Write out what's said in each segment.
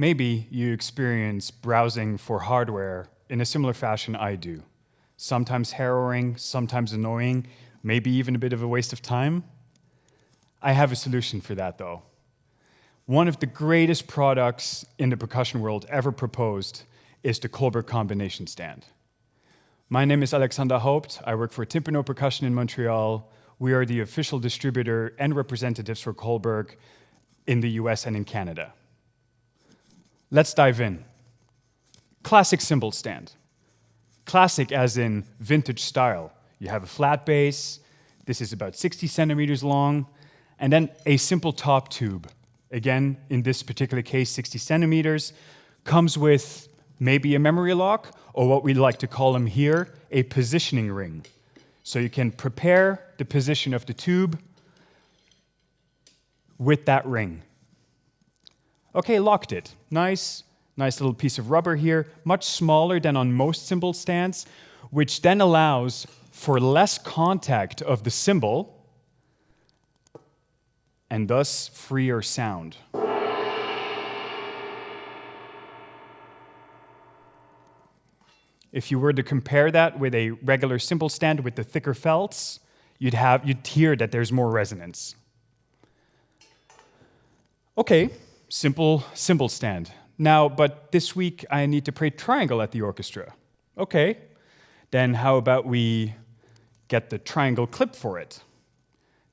Maybe you experience browsing for hardware in a similar fashion I do. Sometimes harrowing, sometimes annoying, maybe even a bit of a waste of time. I have a solution for that, though. One of the greatest products in the percussion world ever proposed is the Kolberg Combination Stand. My name is Alexander Haupt. I work for Timpano Percussion in Montreal. We are the official distributor and representatives for Kolberg in the US and in Canada. Let's dive in. Classic cymbal stand. Classic as in vintage style. You have a flat base. This is about 60 centimeters long. And then a simple top tube. Again, in this particular case, 60 centimeters. Comes with maybe a memory lock, or what we like to call them here, a positioning ring. So you can prepare the position of the tube with that ring. Okay, locked it. Nice little piece of rubber here, much smaller than on most cymbal stands, which then allows for less contact of the cymbal and thus freer sound. If you were to compare that with a regular cymbal stand with the thicker felts, you'd hear that there's more resonance. Okay, simple cymbal stand. Now, but this week I need to play triangle at the orchestra. Okay, then how about we get the triangle clip for it?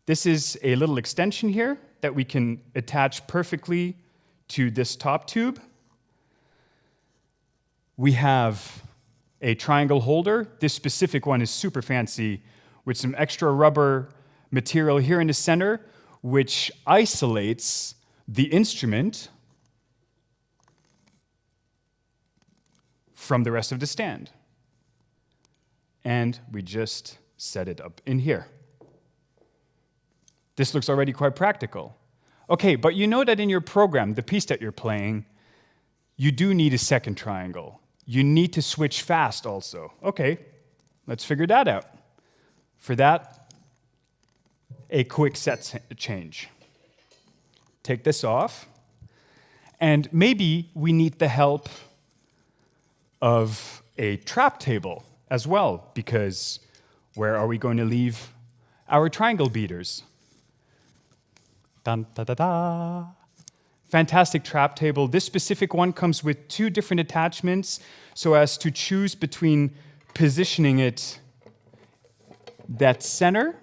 This is a little extension here that we can attach perfectly to this top tube. We have a triangle holder. This specific one is super fancy with some extra rubber material here in the center, which isolates the instrument from the rest of the stand. And we just set it up in here. This looks already quite practical. Okay, but you know that in your program, the piece that you're playing, you do need a second triangle. You need to switch fast also. Okay, let's figure that out. For that, a quick set change. Take this off, and maybe we need the help of a trap table as well, because where are we going to leave our triangle beaters? Dun, da, da, da. Fantastic trap table. This specific one comes with 2 different attachments so as to choose between positioning it that center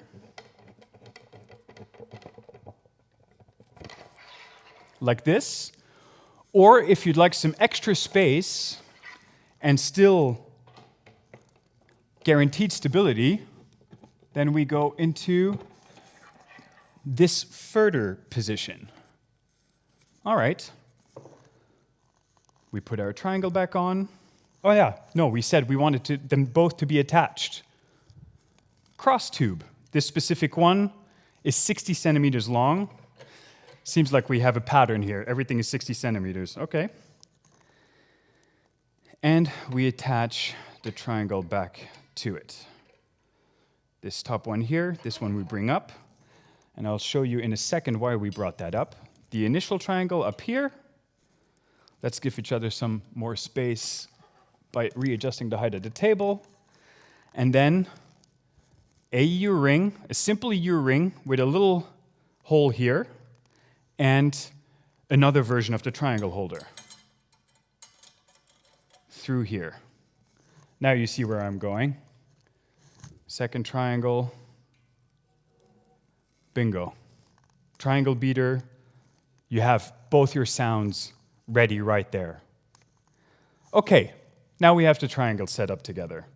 like this, or if you'd like some extra space and still guaranteed stability, then we go into this further position. All right. We put our triangle back on. Oh yeah, no, we said we wanted them both to be attached. Cross tube. This specific one is 60 centimeters long. Seems like we have a pattern here. Everything is 60 centimeters. Okay. And we attach the triangle back to it. This top one here, this one we bring up. And I'll show you in a second why we brought that up. The initial triangle up here. Let's give each other some more space by readjusting the height of the table. And then a U-ring, a simple U-ring with a little hole here, and another version of the triangle holder through here. Now you see where I'm going. Second triangle. Bingo. Triangle beater. You have both your sounds ready right there. Okay, now we have the triangle set up together.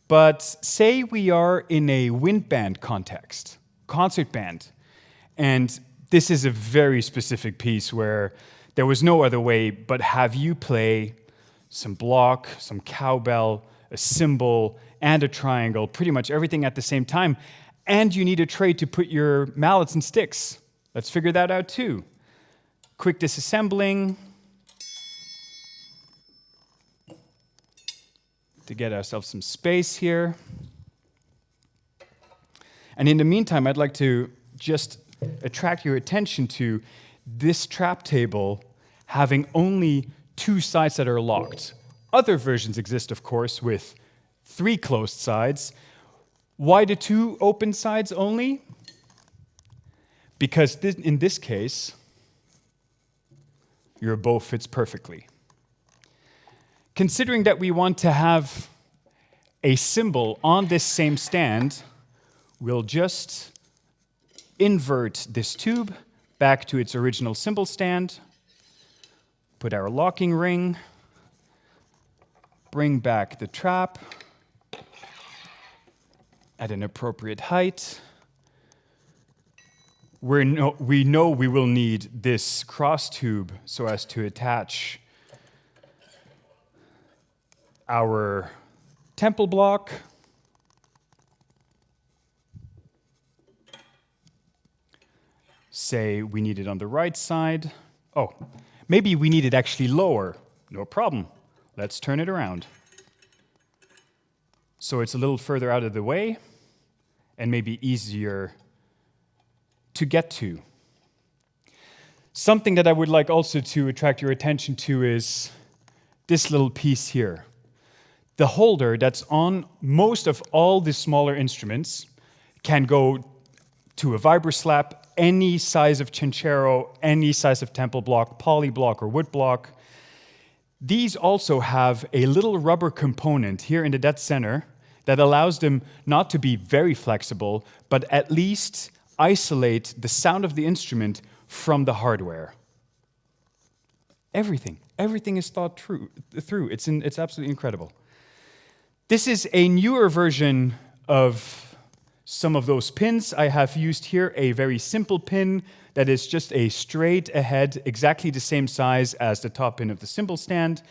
But say we are in a wind band context, concert band, and this is a very specific piece where there was no other way but have you play some block, some cowbell, a cymbal, and a triangle, pretty much everything at the same time, and you need a tray to put your mallets and sticks. Let's figure that out too. Quick disassembling to get ourselves some space here. And in the meantime, I'd like to just attract your attention to this trap table having only 2 sides that are locked. Other versions exist, of course, with 3 closed sides. Why the 2 open sides only? Because in this case, your bow fits perfectly. Considering that we want to have a cymbal on this same stand, we'll just invert this tube back to its original cymbal stand, put our locking ring, bring back the trap at an appropriate height. We know we will need this cross tube so as to attach our temple block. Say we need it on the right side. Oh, maybe we need it actually lower. No problem. Let's turn it around. So it's a little further out of the way and maybe easier to get to. Something that I would like also to attract your attention to is this little piece here. The holder that's on most of all the smaller instruments can go to a vibroslap, any size of chinchero, any size of temple block, poly block, or wood block. These also have a little rubber component here in the dead center that allows them not to be very flexible, but at least isolate the sound of the instrument from the hardware. Everything is thought through. It's absolutely incredible. This is a newer version of some of those pins. I have used here a very simple pin that is just a straight ahead, exactly the same size as the top pin of the cymbal stand.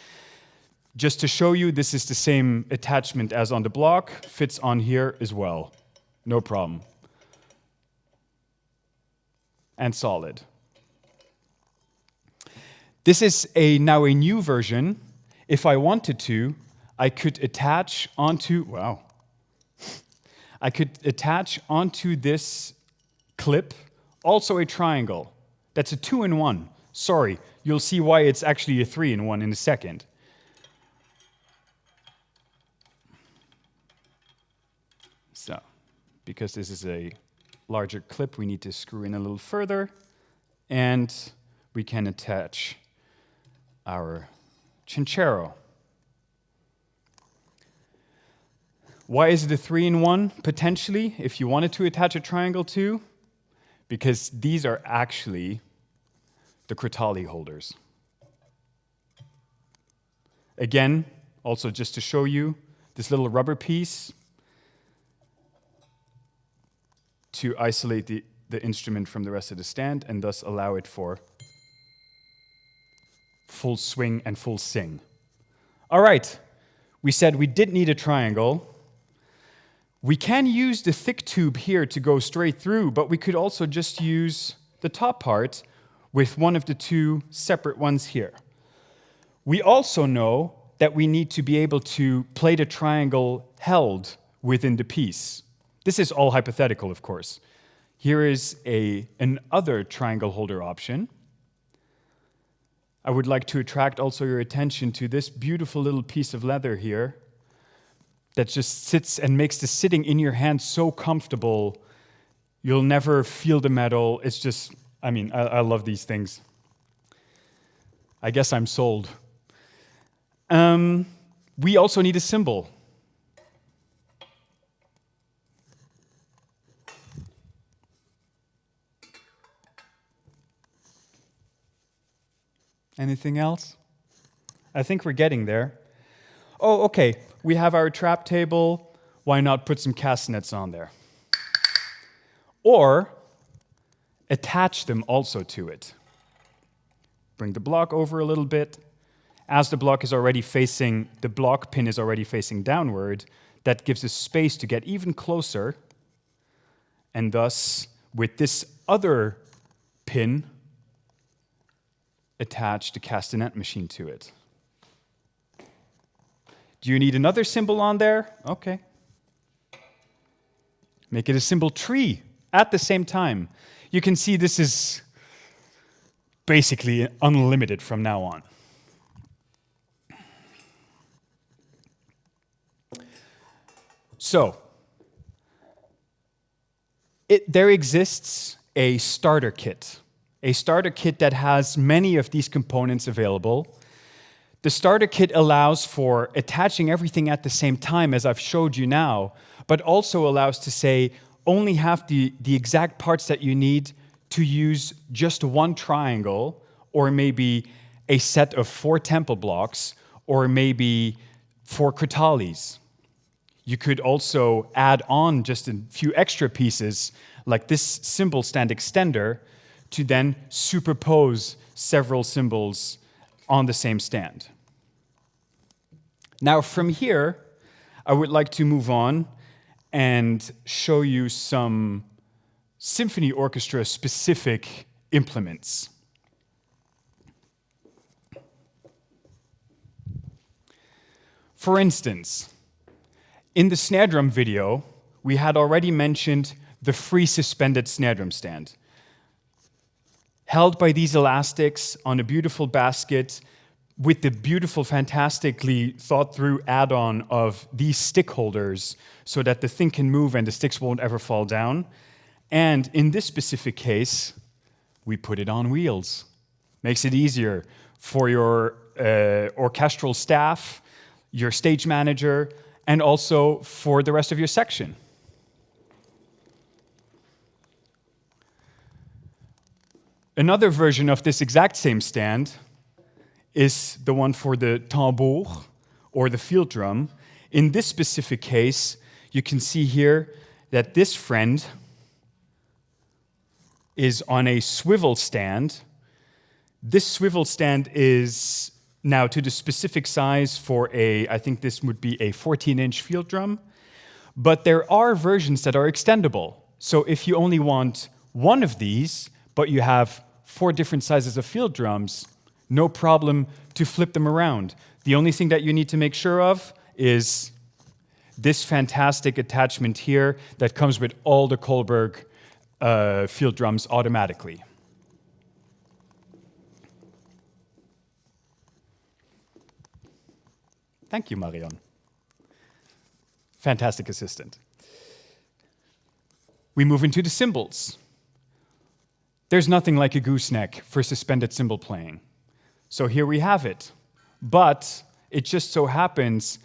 Just to show you, this is the same attachment as on the block, fits on here as well. No problem. And solid. This is now a new version. If I wanted to, I could attach onto, I could attach onto this clip also a triangle. That's a 2-in-1. Sorry, you'll see why it's actually a 3-in-1 in a second. So, because this is a larger clip, we need to screw in a little further, and we can attach our chinchero. Why is it a 3-in-1, potentially, if you wanted to attach a triangle to? Because these are actually the Crotali holders. Again, also just to show you, this little rubber piece to isolate the instrument from the rest of the stand and thus allow it for full swing and full sing. All right, we said we did need a triangle. We can use the thick tube here to go straight through, but we could also just use the top part with one of the 2 separate ones here. We also know that we need to be able to play the triangle held within the piece. This is all hypothetical, of course. Here is another triangle holder option. I would like to attract also your attention to this beautiful little piece of leather here that just sits and makes the sitting in your hand so comfortable. You'll never feel the metal. It's just, I love these things. I guess I'm sold. We also need a cymbal. Anything else? I think we're getting there. Oh, okay. We have our trap table. Why not put some castanets on there? Or attach them also to it. Bring the block over a little bit. As the block pin is already facing downward, that gives us space to get even closer. And thus, with this other pin, attach the castanet machine to it. Do you need another cymbal on there? Okay. Make it a cymbal tree at the same time. You can see this is basically unlimited from now on. So, there exists a starter kit that has many of these components available. The starter kit allows for attaching everything at the same time, as I've showed you now, but also allows to say, only have the exact parts that you need to use just one triangle, or maybe a set of 4 temple blocks, or maybe 4 crotales. You could also add on just a few extra pieces, like this cymbal stand extender, to then superpose several cymbals on the same stand. Now, from here, I would like to move on and show you some symphony orchestra specific implements. For instance, in the snare drum video, we had already mentioned the free suspended snare drum stand. Held by these elastics on a beautiful basket with the beautiful, fantastically thought through add-on of these stick holders so that the thing can move and the sticks won't ever fall down. And in this specific case, we put it on wheels. Makes it easier for your orchestral staff, your stage manager, and also for the rest of your section. Another version of this exact same stand is the one for the tambour, or the field drum. In this specific case, you can see here that this friend is on a swivel stand. This swivel stand is now to the specific size for I think this would be a 14-inch field drum, but there are versions that are extendable. So if you only want one of these, but you have 4 different sizes of field drums, no problem to flip them around. The only thing that you need to make sure of is this fantastic attachment here that comes with all the Kohlberg field drums automatically. Thank you, Marion. Fantastic assistant. We move into the cymbals. There's nothing like a gooseneck for suspended cymbal playing. So here we have it. But it just so happens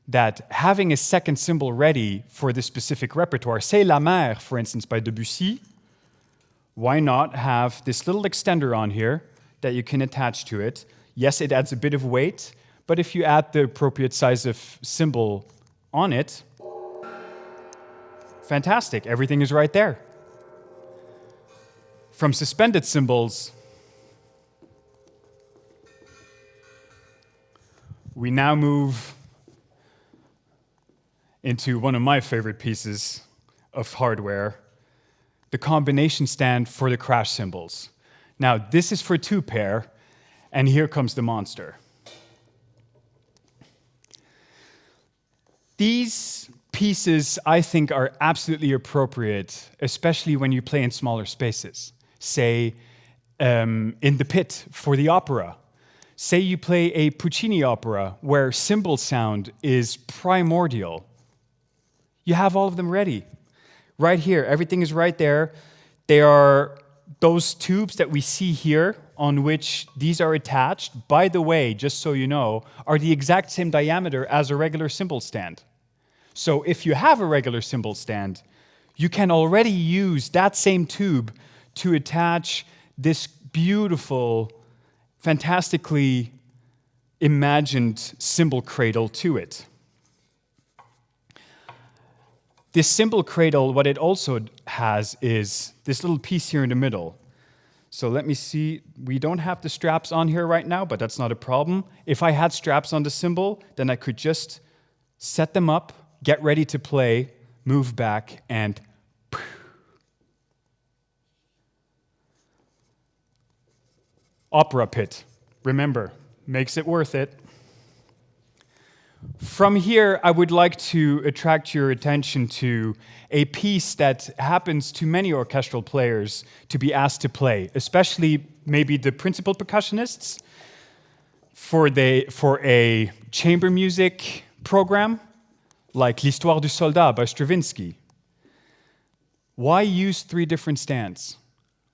that having a second cymbal ready for this specific repertoire, say La Mer, for instance, by Debussy, why not have this little extender on here that you can attach to it? Yes, it adds a bit of weight, but if you add the appropriate size of cymbal on it, fantastic, everything is right there. From suspended cymbals, we now move into one of my favorite pieces of hardware, the combination stand for the crash cymbals. Now, this is for 2-pair, and here comes the monster. These pieces, I think, are absolutely appropriate, especially when you play in smaller spaces. Say, in the pit for the opera. Say you play a Puccini opera where cymbal sound is primordial. You have all of them ready. Right here, everything is right there. They are those tubes that we see here on which these are attached, by the way, just so you know, are the exact same diameter as a regular cymbal stand. So if you have a regular cymbal stand, you can already use that same tube to attach this beautiful, fantastically imagined cymbal cradle to it. This cymbal cradle, what it also has is this little piece here in the middle. So let me see, we don't have the straps on here right now, but that's not a problem. If I had straps on the cymbal, then I could just set them up, get ready to play, move back, and opera pit. Remember, makes it worth it. From here, I would like to attract your attention to a piece that happens to many orchestral players to be asked to play, especially maybe the principal percussionists for a chamber music program like L'Histoire du Soldat by Stravinsky. Why use 3 different stands?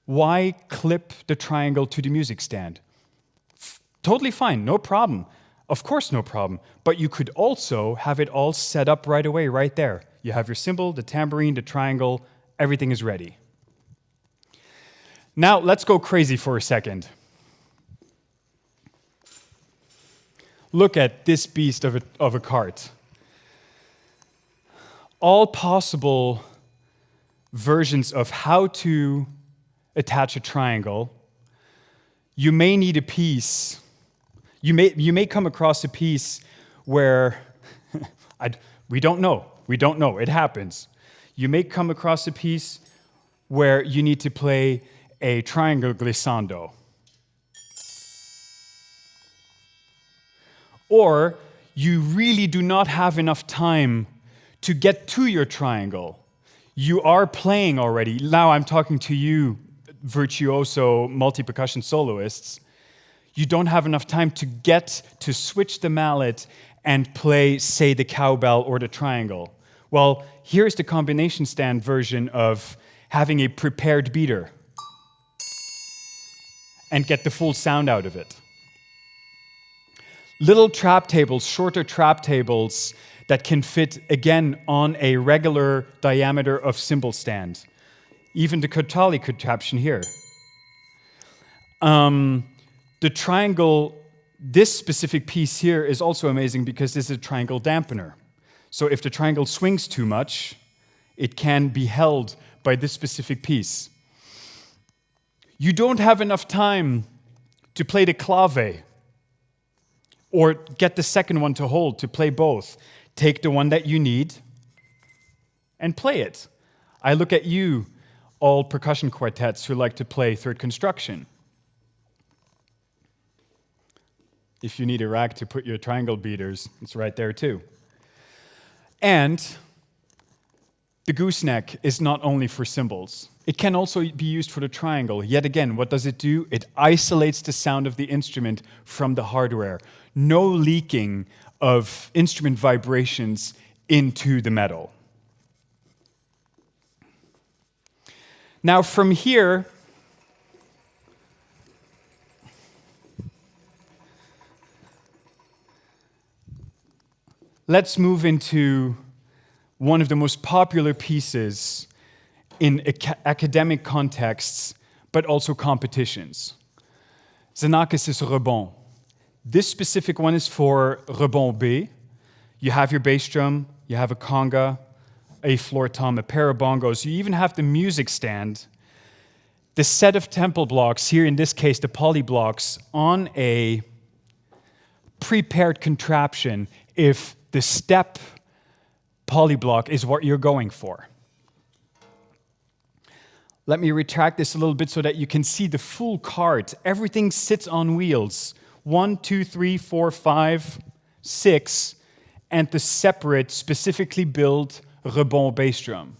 Why clip the triangle to the music stand? Totally fine, no problem. Of course, no problem. But you could also have it all set up right away, right there. You have your cymbal, the tambourine, the triangle, everything is ready. Now, let's go crazy for a second. Look at this beast of a cart. All possible versions of how to attach a triangle. You may need a piece. You may come across a piece where we don't know. We don't know. It happens. You may come across a piece where you need to play a triangle glissando. Or you really do not have enough time to get to your triangle. You are playing already. Now I'm talking to you, virtuoso multi-percussion soloists. You don't have enough time to switch the mallet and play, say, the cowbell or the triangle. Well, here's the combination stand version of having a prepared beater and get the full sound out of it. Little trap tables, shorter trap tables that can fit, again, on a regular diameter of cymbal stand. Even the Kottali contraption here. The triangle, this specific piece here is also amazing because this is a triangle dampener. So if the triangle swings too much, it can be held by this specific piece. You don't have enough time to play the clave or get the second one to hold, to play both. Take the one that you need and play it. I look at you, all percussion quartets who like to play third construction. If you need a rack to put your triangle beaters, it's right there too. And the gooseneck is not only for cymbals. It can also be used for the triangle. Yet again, what does it do? It isolates the sound of the instrument from the hardware. No leaking of instrument vibrations into the metal. Now from here, let's move into one of the most popular pieces in academic contexts, but also competitions. Xenakis' Rebond. This specific one is for Rebond B. You have your bass drum, you have a conga, a floor tom, a pair of bongos. You even have the music stand. The set of tempo blocks, here in this case the poly blocks, on a prepared contraption if the step polyblock is what you're going for. Let me retract this a little bit so that you can see the full cart. Everything sits on wheels. 1, 2, 3, 4, 5, 6, and the separate, specifically built Rebond bass drum.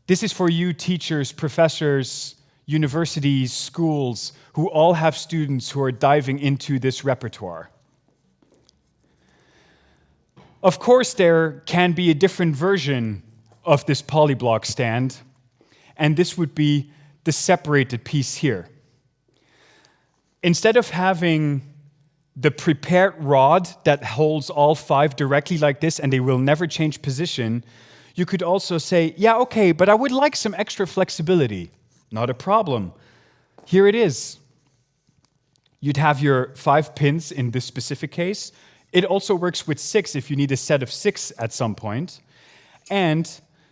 This is for you teachers, professors, universities, schools, who all have students who are diving into this repertoire. Of course, there can be a different version of this polyblock stand, and this would be the separated piece here. Instead of having the prepared rod that holds all 5 directly like this and they will never change position, you could also say, yeah, okay, but I would like some extra flexibility. Not a problem. Here it is. You'd have your 5 pins in this specific case. It also works with 6 if you need a set of 6 at some point. And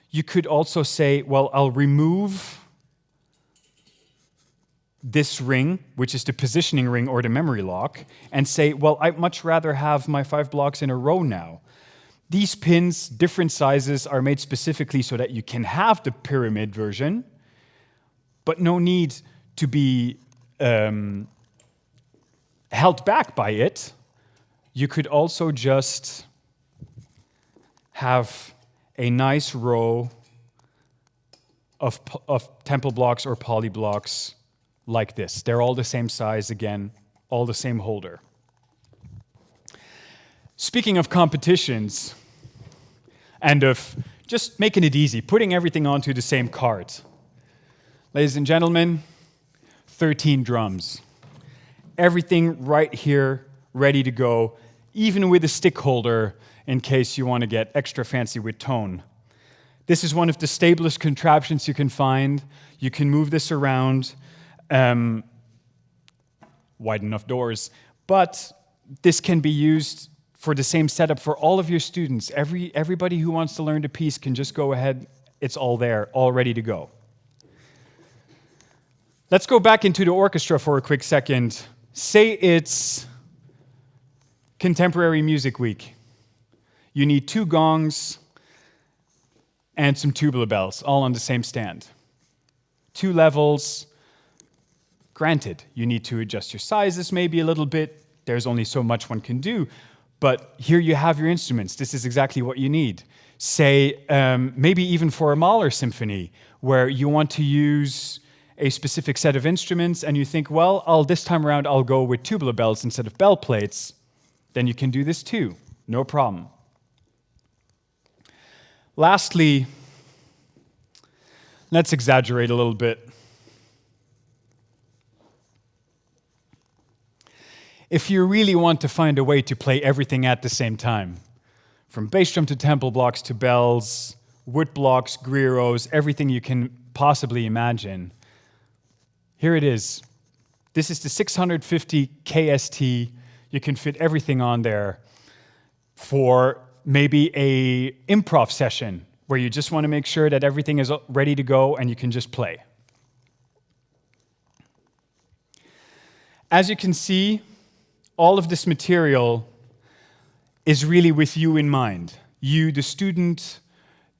you could also say, well, I'll remove this ring, which is the positioning ring or the memory lock, and say, well, I'd much rather have my 5 blocks in a row now. These pins, different sizes, are made specifically so that you can have the pyramid version, but no need to be held back by it. You could also just have a nice row of temple blocks or poly blocks like this. They're all the same size, again, all the same holder. Speaking of competitions and of just making it easy, putting everything onto the same cart. Ladies and gentlemen, 13 drums. Everything right here, ready to go, even with a stick holder in case you want to get extra fancy with tone. This is one of the stablest contraptions you can find. You can move this around, wide enough doors, but this can be used for the same setup for all of your students. Everybody who wants to learn the piece can just go ahead. It's all there, all ready to go. Let's go back into the orchestra for a quick second. Say it's Contemporary Music Week. You need 2 gongs and some tubular bells, all on the same stand. 2 levels. Granted, you need to adjust your sizes maybe a little bit. There's only so much one can do. But here you have your instruments. This is exactly what you need. Say, maybe even for a Mahler symphony, where you want to use a specific set of instruments, and you think, well, this time around I'll go with tubular bells instead of bell plates. Then you can do this too, no problem. Lastly, let's exaggerate a little bit. If you really want to find a way to play everything at the same time, from bass drum to temple blocks to bells, wood blocks, grieros, everything you can possibly imagine, here it is. This is the 650 KST. You can fit everything on there for maybe a improv session where you just want to make sure that everything is ready to go and you can just play. As you can see, all of this material is really with you in mind. You, the student,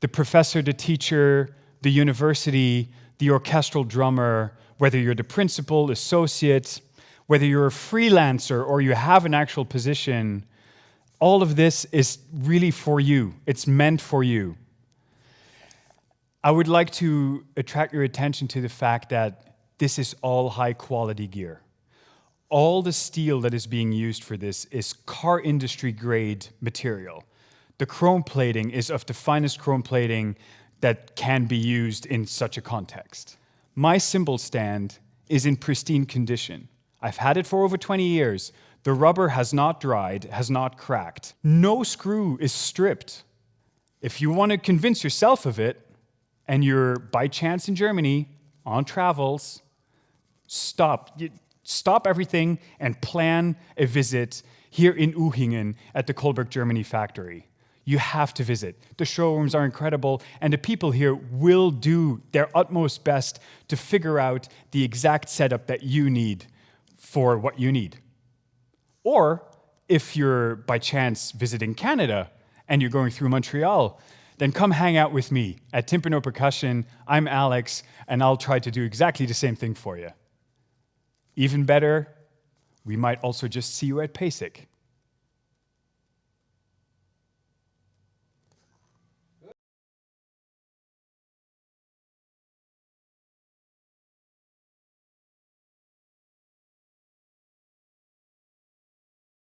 the professor, the teacher, the university, the orchestral drummer, whether you're the principal, associate, whether you're a freelancer or you have an actual position, all of this is really for you. It's meant for you. I would like to attract your attention to the fact that this is all high-quality gear. All the steel that is being used for this is car industry grade material. The chrome plating is of the finest chrome plating that can be used in such a context. My cymbal stand is in pristine condition. I've had it for over 20 years. The rubber has not dried, has not cracked. No screw is stripped. If you want to convince yourself of it, and you're by chance in Germany on travels, stop everything and plan a visit here in Uhingen at the Kohlberg Germany factory. You have to visit. The showrooms are incredible, and the people here will do their utmost best to figure out the exact setup that you need for what you need. Or if you're by chance visiting Canada and you're going through Montreal, then come hang out with me at Timpano Percussion. I'm Alex, and I'll try to do exactly the same thing for you. Even better, we might also just see you at PASIC.